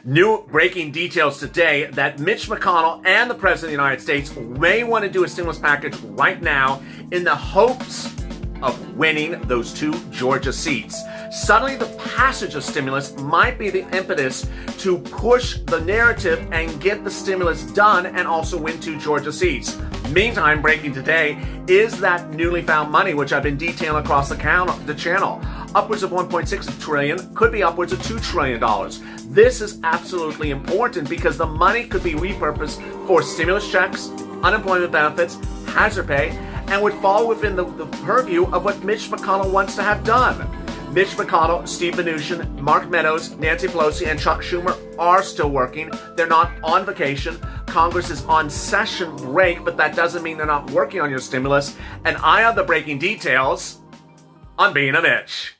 New breaking details today that Mitch McConnell and the President of the United States may want to do a stimulus package right now in the hopes of winning those 2 Georgia seats. Suddenly, the passage of stimulus might be the impetus to push the narrative and get the stimulus done and also win 2 Georgia seats. Meantime, breaking today is that newly found money, which I've been detailing across the channel. Upwards of $1.6 trillion, could be upwards of $2 trillion. This is absolutely important because the money could be repurposed for stimulus checks, unemployment benefits, hazard pay, and would fall within the purview of what Mitch McConnell wants to have done. Mitch McConnell, Steve Mnuchin, Mark Meadows, Nancy Pelosi, and Chuck Schumer are still working. They're not on vacation. Congress is on session break, but that doesn't mean they're not working on your stimulus. And I have the breaking details on Being a Mitch.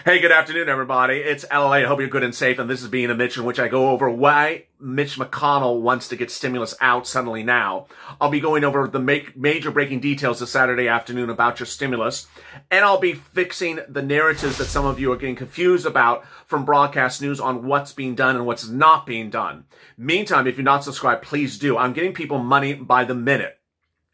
Hey, good afternoon, everybody. It's LALATE. I hope you're good and safe, and this is Being a Mitch, in which I go over why Mitch McConnell wants to get stimulus out suddenly now. I'll be going over the major breaking details this Saturday afternoon about your stimulus, and I'll be fixing the narratives that some of you are getting confused about from broadcast news on what's being done and what's not being done. Meantime, if you're not subscribed, please do. I'm getting people money by the minute.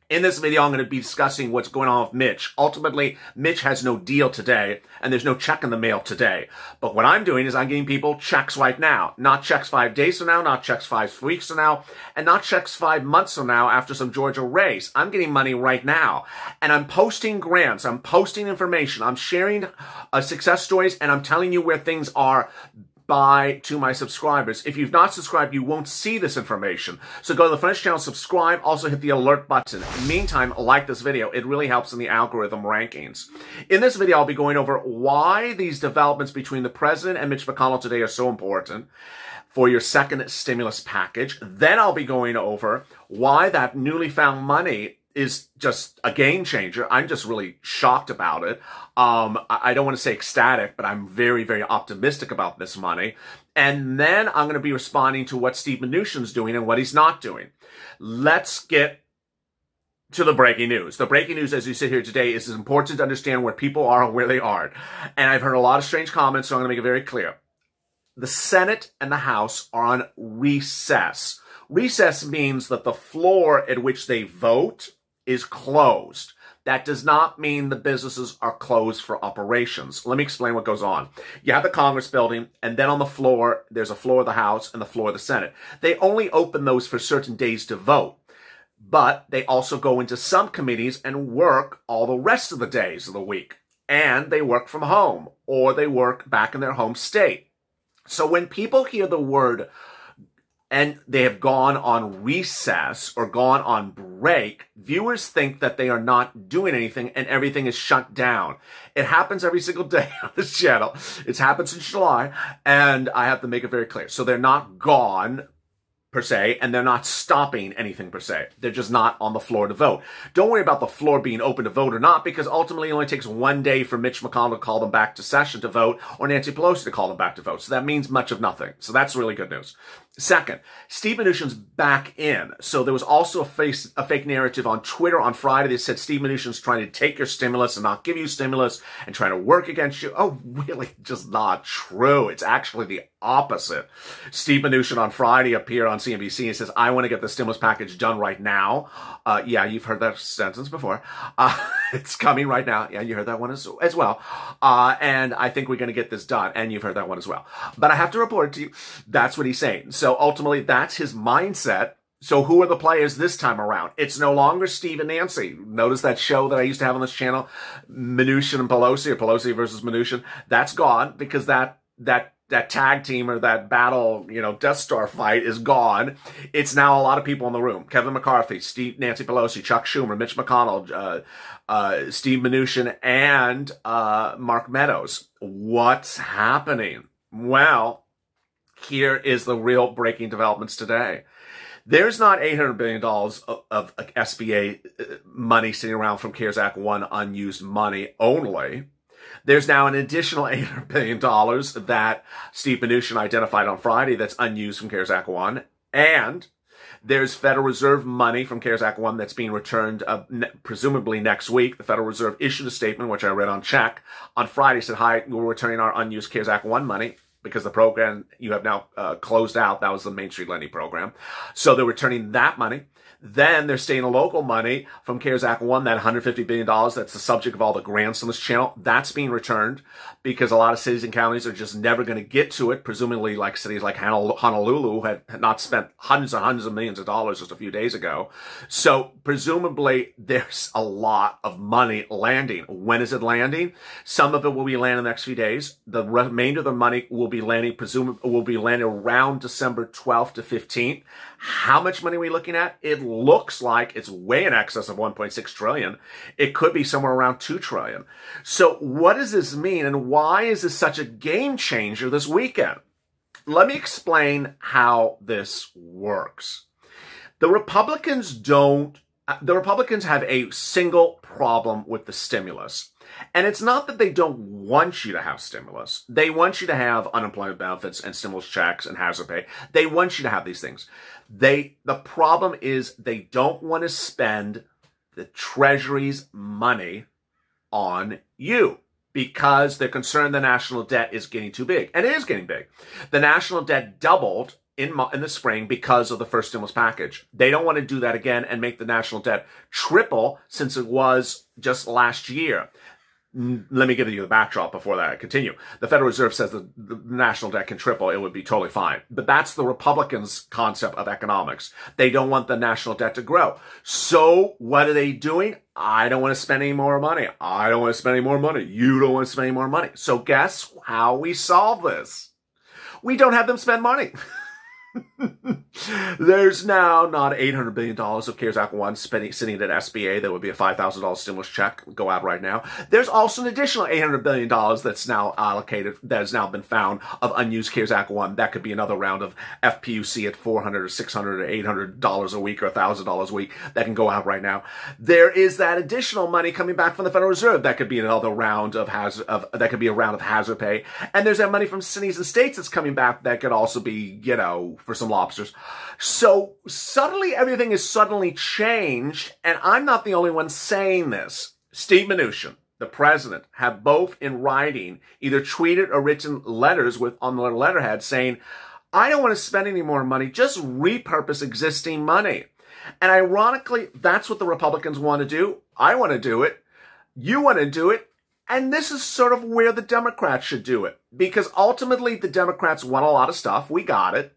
In this video, I'm going to be discussing what's going on with Mitch. Ultimately, Mitch has no deal today, and there's no check in the mail today. But what I'm doing is I'm getting people checks right now. Not checks 5 days from now, not checks 5 weeks from now, and not checks 5 months from now after some Georgia race. I'm getting money right now. And I'm posting grants. I'm posting information. I'm sharing success stories, and I'm telling you where things are to my subscribers. If you've not subscribed, you won't see this information. So go to the front channel, subscribe, also hit the alert button. Meantime, like this video. It really helps in the algorithm rankings. In this video, I'll be going over why these developments between the President and Mitch McConnell today are so important for your second stimulus package. Then I'll be going over why that newly found money is just a game changer. I'm just really shocked about it. I don't want to say ecstatic, but I'm very, very optimistic about this money. And then I'm going to be responding to what Steve Mnuchin's doing and what he's not doing. Let's get to the breaking news. The breaking news as you sit here today is important to understand where people are and where they aren't. And I've heard a lot of strange comments, so I'm going to make it very clear. The Senate and the House are on recess. Recess means that the floor at which they vote is closed. That does not mean the businesses are closed for operations. Let me explain what goes on. You have the Congress building, and then on the floor, there's a floor of the House and the floor of the Senate. They only open those for certain days to vote, but they also go into some committees and work all the rest of the days of the week. And they work from home, or they work back in their home state. So when people hear the word and they have gone on recess or gone on break, viewers think that they are not doing anything and everything is shut down. It happens every single day on this channel. It's happened since July, and I have to make it very clear. So they're not gone per se, and they're not stopping anything per se. They're just not on the floor to vote. Don't worry about the floor being open to vote or not, because ultimately it only takes 1 day for Mitch McConnell to call them back to session to vote, or Nancy Pelosi to call them back to vote. So that means much of nothing. So that's really good news. Second, Steve Mnuchin's back in. So there was also a fake narrative on Twitter on Friday that said Steve Mnuchin's trying to take your stimulus and not give you stimulus and trying to work against you. Oh, really? Just not true. It's actually the opposite. Steve Mnuchin on Friday appeared on CNBC and says, I want to get the stimulus package done right now. Yeah, you've heard that sentence before. It's coming right now. Yeah, you heard that one as well. And I think we're going to get this done. And you've heard that one as well. But I have to report to you, that's what he's saying. So ultimately, that's his mindset. So who are the players this time around? It's no longer Steve and Nancy. Notice that show that I used to have on this channel, Mnuchin and Pelosi, or Pelosi versus Mnuchin. That's gone because that tag team or that battle, Death Star fight is gone. It's now a lot of people in the room. Kevin McCarthy, Nancy Pelosi, Chuck Schumer, Mitch McConnell, Steve Mnuchin, and Mark Meadows. What's happening? Well, Here is the real breaking developments today. There's not $800 billion of SBA money sitting around from CARES Act 1 unused money only. There's now an additional $800 billion that Steve Mnuchin identified on Friday that's unused from CARES Act 1. And there's Federal Reserve money from CARES Act 1 that's being returned presumably next week. The Federal Reserve issued a statement, which I read on check, on Friday, said, hi, we're returning our unused CARES Act 1 money because the program you have now closed out. That was the Main Street Lending Program. So they're returning that money. Then they're staying local money from CARES Act 1, that $150 billion, that's the subject of all the grants on this channel. That's being returned because a lot of cities and counties are just never going to get to it. Presumably like cities like Honolulu had not spent hundreds and hundreds of millions of dollars just a few days ago. So presumably there's a lot of money landing. When is it landing? Some of it will be landing in the next few days. The remainder of the money will be landing, presumably will be landing around December 12th to 15th. How much money are we looking at? It looks like it's way in excess of 1.6 trillion. It could be somewhere around 2 trillion. So what does this mean and why is this such a game changer this weekend? Let me explain how this works. The Republicans have a single problem with the stimulus. And it's not that they don't want you to have stimulus. They want you to have unemployment benefits and stimulus checks and hazard pay. They want you to have these things. The problem is they don't want to spend the Treasury's money on you because they're concerned the national debt is getting too big. And it is getting big. The national debt doubled in the spring because of the first stimulus package. They don't want to do that again and make the national debt triple since it was just last year. Let me give you the backdrop before that I continue. The Federal Reserve says that the national debt can triple. It would be totally fine. But that's the Republicans' concept of economics. They don't want the national debt to grow. So what are they doing? I don't want to spend any more money. I don't want to spend any more money. You don't want to spend any more money. So guess how we solve this? We don't have them spend money. There's now not $800 billion of CARES Act 1 sitting at SBA. That would be a $5,000 stimulus check go out right now. There's also an additional $800 billion that's now allocated, that has now been found of unused CARES Act 1. That could be another round of FPUC at $400 or $600 or $800 a week or $1,000 a week that can go out right now. There is that additional money coming back from the Federal Reserve. That could be another round of that could be a round of hazard pay. And there's that money from cities and states that's coming back that could also be, you know, for some lobsters. So suddenly everything is suddenly changed, and I'm not the only one saying this. Steve Mnuchin, the president, have both in writing either tweeted or written letters on the letterhead saying, I don't want to spend any more money, just repurpose existing money. And ironically, that's what the Republicans want to do. I want to do it. You want to do it. And this is sort of where the Democrats should do it. Because ultimately, the Democrats want a lot of stuff. We got it.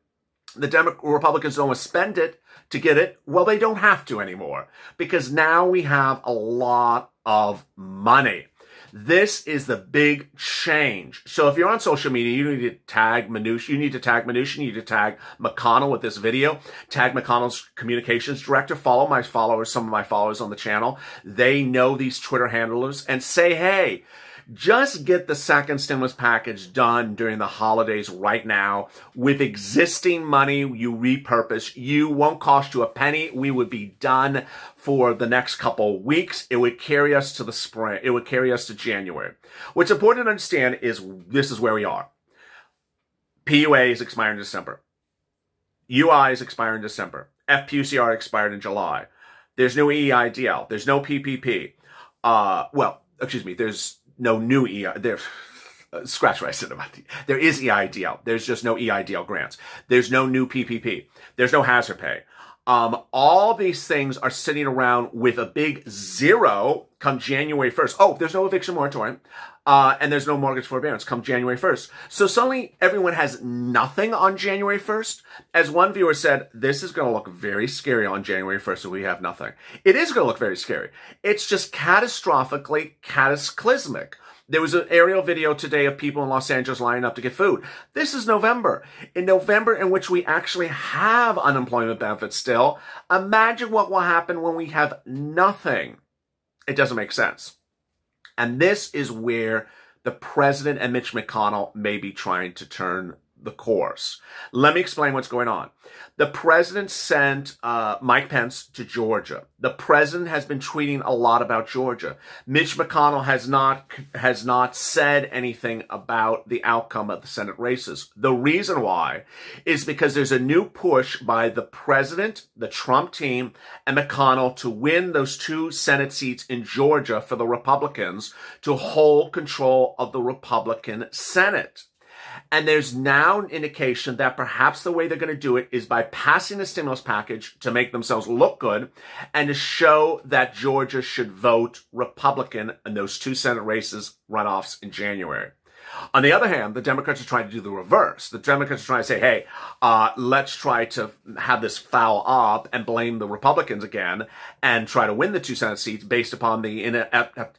The Republicans don't want to spend it to get it. Well, they don't have to anymore because now we have a lot of money. This is the big change. So if you're on social media, you need to tag Mnuchin. You need to tag Mnuchin. You need to tag McConnell with this video. Tag McConnell's communications director. Follow my followers, some of my followers on the channel. They know these Twitter handlers and say, hey, just get the second stimulus package done during the holidays right now. With existing money you repurpose, you won't cost you a penny. We would be done for the next couple of weeks. It would carry us to the spring. It would carry us to January. What's important to understand is this is where we are. PUA is expiring in December. UI is expiring in December. FPUCR expired in July. There's no EIDL. There's no PPP. There's no new scratch what I said about there is EIDL. There's just no EIDL grants. There's no new PPP. There's no hazard pay. All these things are sitting around with a big zero come January 1st. Oh, there's no eviction moratorium. And there's no mortgage forbearance come January 1st. So suddenly everyone has nothing on January 1st. As one viewer said, this is going to look very scary on January 1st if we have nothing. It is going to look very scary. It's just catastrophically cataclysmic. There was an aerial video today of people in Los Angeles lining up to get food. This is November. In November, in which we actually have unemployment benefits still, imagine what will happen when we have nothing. It doesn't make sense. And this is where the president and Mitch McConnell may be trying to turn the course. Let me explain what's going on. The president sent Mike Pence to Georgia. The president has been tweeting a lot about Georgia. Mitch McConnell has not said anything about the outcome of the Senate races. The reason why is because there's a new push by the president, the Trump team, and McConnell to win those 2 Senate seats in Georgia for the Republicans to hold control of the Republican Senate. And there's now an indication that perhaps the way they're going to do it is by passing a stimulus package to make themselves look good and to show that Georgia should vote Republican in those 2 Senate races runoffs in January. On the other hand, the Democrats are trying to do the reverse. The Democrats are trying to say, hey, let's try to have this foul up and blame the Republicans again and try to win the 2 Senate seats based upon the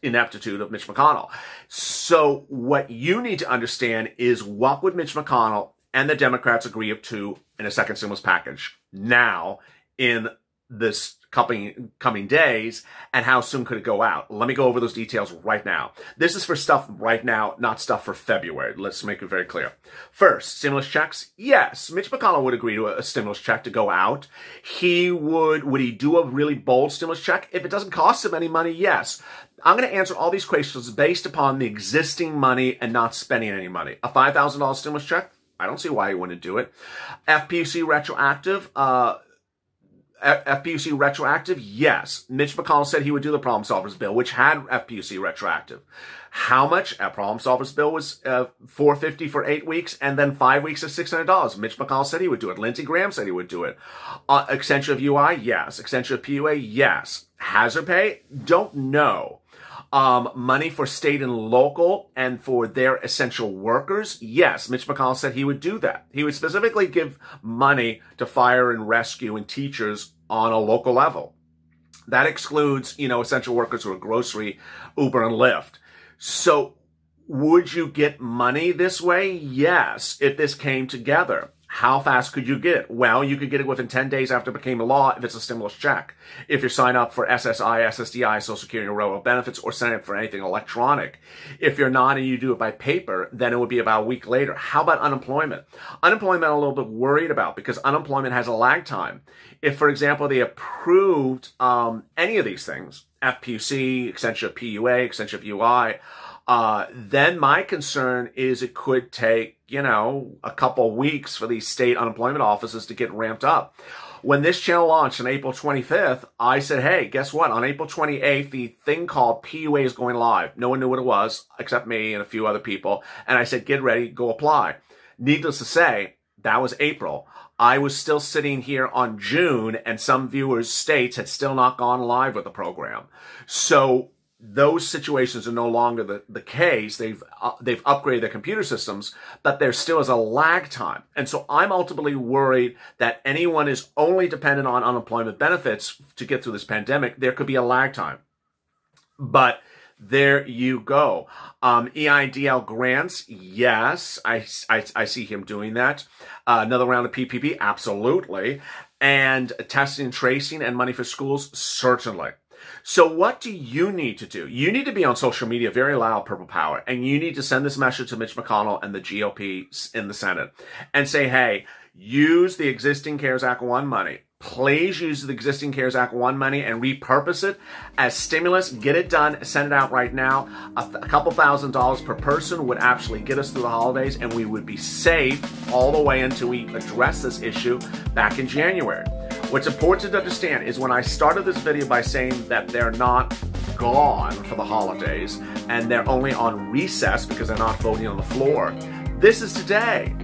ineptitude of Mitch McConnell. So what you need to understand is what would Mitch McConnell and the Democrats agree to in a second stimulus package now in this coming days, and how soon could it go out? Let me go over those details right now. This is for stuff right now, not stuff for February. Let's make it very clear. First, stimulus checks. Yes, Mitch McConnell would agree to a stimulus check to go out. Would he do a really bold stimulus check? If it doesn't cost him any money, yes. I'm going to answer all these questions based upon the existing money and not spending any money. A $5,000 stimulus check? I don't see why he wouldn't do it. FPUC retroactive? FPUC retroactive? Yes. Mitch McConnell said he would do the Problem Solvers bill, which had FPUC retroactive. How much? A Problem Solvers bill was $450 for 8 weeks, and then 5 weeks of $600. Mitch McConnell said he would do it. Lindsey Graham said he would do it. Extension of UI? Yes. Extension of PUA? Yes. Hazard pay? Don't know. Money for state and local and for their essential workers? Yes, Mitch McConnell said he would do that. He would specifically give money to fire and rescue and teachers on a local level. That excludes, essential workers who are grocery, Uber, and Lyft. So would you get money this way? Yes, if this came together. How fast could you get it? Well, you could get it within 10 days after it became a law if it's a stimulus check. If you sign up for SSI, SSDI, Social Security, or Rural Benefits, or sign up for anything electronic. If you're not and you do it by paper, then it would be about a week later. How about unemployment? Unemployment I'm a little bit worried about because unemployment has a lag time. If, for example, they approved any of these things, FPUC, extension of PUA, extension of UI, then my concern is it could take, a couple weeks for these state unemployment offices to get ramped up. When this channel launched on April 25th, I said, hey, guess what? On April 28th, the thing called PUA is going live. No one knew what it was except me and a few other people. And I said, get ready, go apply. Needless to say, that was April. I was still sitting here on June and some viewers' states had still not gone live with the program. So those situations are no longer the case. They've upgraded their computer systems, but there still is a lag time. And so I'm ultimately worried that anyone is only dependent on unemployment benefits to get through this pandemic. There could be a lag time. But there you go. EIDL grants, yes, I see him doing that. Another round of PPP, absolutely. And testing and tracing and money for schools, certainly. So what do you need to do? You need to be on social media very loud, Purple Power, and you need to send this message to Mitch McConnell and the GOP in the Senate and say, hey, use the existing CARES Act 1 money. Please use the existing CARES Act 1 money and repurpose it as stimulus. Get it done. Send it out right now. A couple $1,000s per person would actually get us through the holidays, and we would be safe all the way until we address this issue back in January. What's important to understand is when I started this video by saying that they're not gone for the holidays and they're only on recess because they're not voting on the floor, this is today.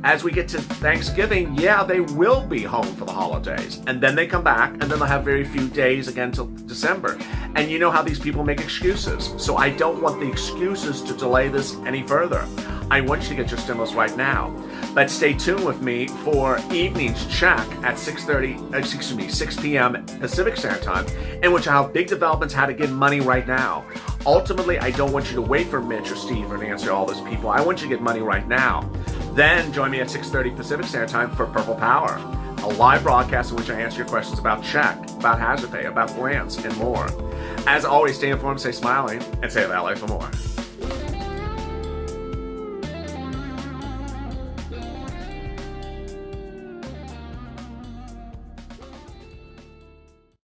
As we get to Thanksgiving, yeah, they will be home for the holidays. And then they come back, and then they'll have very few days again till December. And you know how these people make excuses. So I don't want the excuses to delay this any further. I want you to get your stimulus right now. But stay tuned with me for Evening's Check at 6 p.m. Pacific Standard Time, in which I have big developments how to get money right now. Ultimately, I don't want you to wait for Mitch or Steve or Nancy or all those people. I want you to get money right now. Then join me at 6:30 Pacific Standard Time for Purple Power, a live broadcast in which I answer your questions about check, about hazard pay, about grants, and more. As always, stay informed, stay smiling, and stay LA for more.